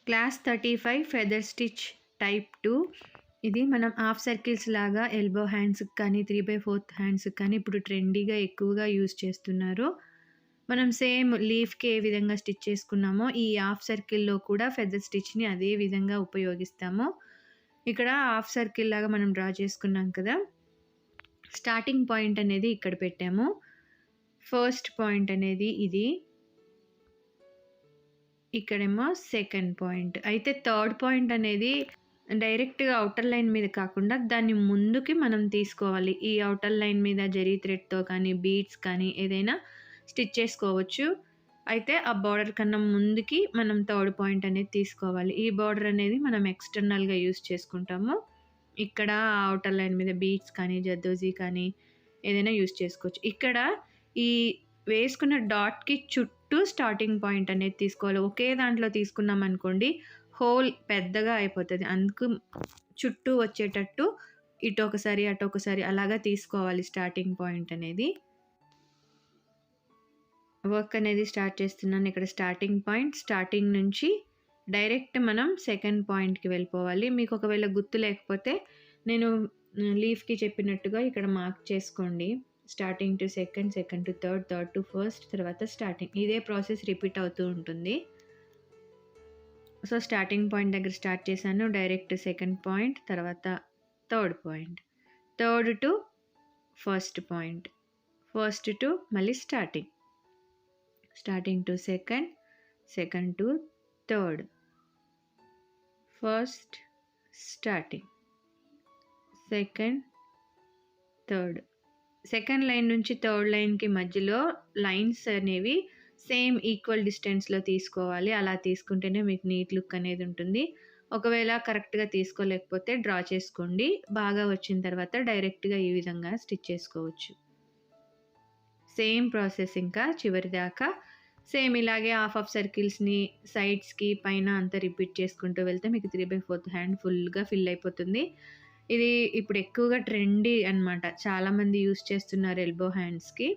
Class 35 feather stitch type 2. ఇది మనం half circles లాగా ఎల్బో హ్యాండ్స్కి కానీ 3/4 హ్యాండ్స్కి కానీ ఇప్పుడు ట్రెండీగా ఎక్కువగా యూజ్ చేస్తున్నారు. మనం సేమ్ లీఫ్కి ఏ విధంగా స్టిచ్ చేసుకున్నామో ఈ హాఫ్ సర్కిల్లో కూడా ఫెదర్ స్టిచ్ని అదే విధంగా ఉపయోగిస్తాము. ఇక్కడ హాఫ్ సర్కిల్ లాగా మనం డ్రా చేసుకున్నాం కదా, స్టార్టింగ్ పాయింట్ అనేది ఇక్కడ పెట్టాము. ఫస్ట్ పాయింట్ అనేది ఇది, ఇక్కడేమో సెకండ్ పాయింట్. అయితే థర్డ్ పాయింట్ అనేది డైరెక్ట్గా అవుటర్ లైన్ మీద కాకుండా దాన్ని ముందుకి మనం తీసుకోవాలి. ఈ అవుటర్ లైన్ మీద జరీ థ్రెడ్తో కానీ బీడ్స్ కానీ ఏదైనా స్టిచ్ చేసుకోవచ్చు. అయితే ఆ బార్డర్ కన్నా ముందుకి మనం థర్డ్ పాయింట్ అనేది తీసుకోవాలి. ఈ బార్డర్ అనేది మనం ఎక్స్టర్నల్గా యూస్ చేసుకుంటాము. ఇక్కడ అవుటర్ లైన్ మీద బీడ్స్ కానీ జర్దోజీ కానీ ఏదైనా యూస్ చేసుకోవచ్చు. ఇక్కడ ఈ వేసుకున్న డాట్కి చుట్టూ స్టార్టింగ్ పాయింట్ అనేది తీసుకోవాలి. ఒకే దాంట్లో తీసుకున్నాం అనుకోండి హోల్ పెద్దగా అయిపోతుంది. అందుకు చుట్టూ వచ్చేటట్టు ఇటు ఒకసారి అటు ఒకసారి అలాగా తీసుకోవాలి స్టార్టింగ్ పాయింట్ అనేది. వర్క్ అనేది స్టార్ట్ చేస్తున్నాను. ఇక్కడ స్టార్టింగ్ పాయింట్, స్టార్టింగ్ నుంచి డైరెక్ట్ మనం సెకండ్ పాయింట్కి వెళ్ళిపోవాలి. మీకు ఒకవేళ గుర్తు లేకపోతే నేను లీఫ్కి చెప్పినట్టుగా ఇక్కడ మార్క్ చేసుకోండి. Starting to second, second to third, third to first, తర్వాత స్టార్టింగ్. ఇదే ప్రాసెస్ రిపీట్ అవుతూ ఉంటుంది. సో స్టార్టింగ్ పాయింట్ దగ్గర స్టార్ట్ చేశాను, డైరెక్ట్ సెకండ్ పాయింట్, తర్వాత third point, third to first point, first to మళ్ళీ starting, starting to second, second to third, first starting, second third. Second line నుంచి third లైన్కి మధ్యలో lines అనేవి సేమ్ ఈక్వల్ డిస్టెన్స్లో తీసుకోవాలి. అలా తీసుకుంటేనే మీకు నీట్ లుక్ అనేది ఉంటుంది. ఒకవేళ కరెక్ట్గా తీసుకోలేకపోతే డ్రా చేసుకోండి. బాగా వచ్చిన తర్వాత డైరెక్ట్గా ఈ విధంగా స్టిచ్ చేసుకోవచ్చు. సేమ్ ప్రాసెస్ ఇంకా చివరి దాకా సేమ్ ఇలాగే హాఫ్ సర్కిల్స్ని సైడ్స్కి పైన అంతా రిపీట్ చేసుకుంటూ వెళ్తే మీకు 3/4 హ్యాండ్ ఫుల్గా ఫిల్ అయిపోతుంది. ఇది ఇప్పుడు ఎక్కువగా ట్రెండీ అనమాట. చాలామంది యూస్ చేస్తున్నారు ఎల్బో హ్యాండ్స్కి.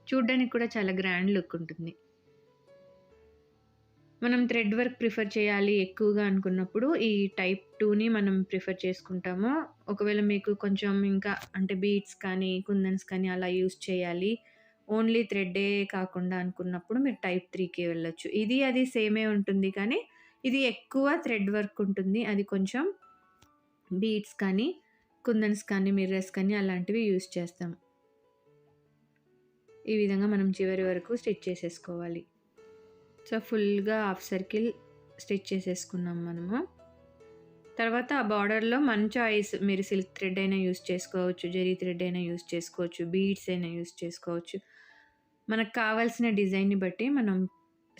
చూడ్డానికి కూడా చాలా గ్రాండ్ లుక్ ఉంటుంది. మనం థ్రెడ్ వర్క్ ప్రిఫర్ చేయాలి ఎక్కువగా అనుకున్నప్పుడు ఈ టైప్ 2ని మనం ప్రిఫర్ చేసుకుంటాము. ఒకవేళ మీకు కొంచెం ఇంకా అంటే బీడ్స్ కానీ కుందన్స్ కానీ అలా యూస్ చేయాలి, ఓన్లీ థ్రెడ్డే కాకుండా అనుకున్నప్పుడు మీరు టైప్ 3కి వెళ్ళొచ్చు. ఇది అది సేమే ఉంటుంది కానీ ఇది ఎక్కువ థ్రెడ్ వర్క్ ఉంటుంది. అది కొంచెం బీడ్స్ కానీ కుందన్స్ కానీ మిర్రర్స్ కానీ అలాంటివి యూస్ చేస్తాం. ఈ విధంగా మనం చివరి వరకు స్టిచ్ చేసేసుకోవాలి. సో ఫుల్గా హాఫ్ సర్కిల్ స్టిచ్ చేసేసుకున్నాం మనము. తర్వాత ఆ బార్డర్లో మన చాయిస్, మీరు సిల్క్ థ్రెడ్ అయినా యూస్ చేసుకోవచ్చు, జరీ థ్రెడ్ అయినా యూస్ చేసుకోవచ్చు, బీడ్స్ అయినా యూస్ చేసుకోవచ్చు. మనకు కావాల్సిన డిజైన్ని బట్టి మనం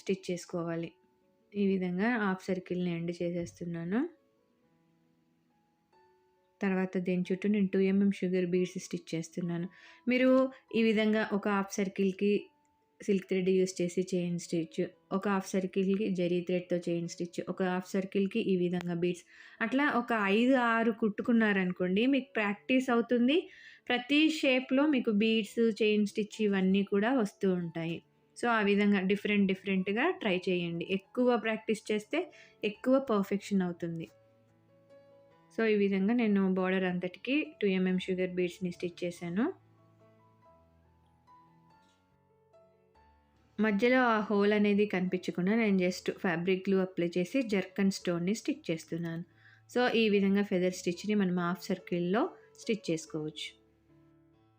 స్టిచ్ చేసుకోవాలి. ఈ విధంగా హాఫ్ సర్కిల్ని ఎండ్ చేసేస్తున్నాను. తర్వాత దీని చుట్టూ నేను 2 mm షుగర్ బీడ్స్ స్టిచ్ చేస్తున్నాను. మీరు ఈ విధంగా ఒక హాఫ్ సర్కిల్కి సిల్క్ థ్రెడ్ యూస్ చేసి చైన్ స్టిచ్, ఒక హాఫ్ సర్కిల్కి జరీ థ్రెడ్తో చైన్ స్టిచ్, ఒక హాఫ్ సర్కిల్కి ఈ విధంగా బీడ్స్, అట్లా ఒక 5-6 కుట్టుకున్నారనుకోండి మీకు ప్రాక్టీస్ అవుతుంది. ప్రతి షేప్లో మీకు బీడ్స్, చైన్ స్టిచ్ ఇవన్నీ కూడా వస్తూ ఉంటాయి. సో ఆ విధంగా డిఫరెంట్గా ట్రై చేయండి. ఎక్కువ ప్రాక్టీస్ చేస్తే ఎక్కువ పర్ఫెక్షన్ అవుతుంది. సో ఈ విధంగా నేను బార్డర్ అంతటికి 2 mm షుగర్ బీడ్స్ని స్టిచ్ చేశాను. మధ్యలో ఆ హోల్ అనేది కనిపించకుండా నేను జస్ట్ ఫ్యాబ్రిక్ గ్లూ అప్లై చేసి జర్కన్ స్టోన్ని స్టిచ్ చేస్తున్నాను. సో ఈ విధంగా ఫెదర్ స్టిచ్ని మనం హాఫ్ సర్కిల్లో స్టిచ్ చేసుకోవచ్చు.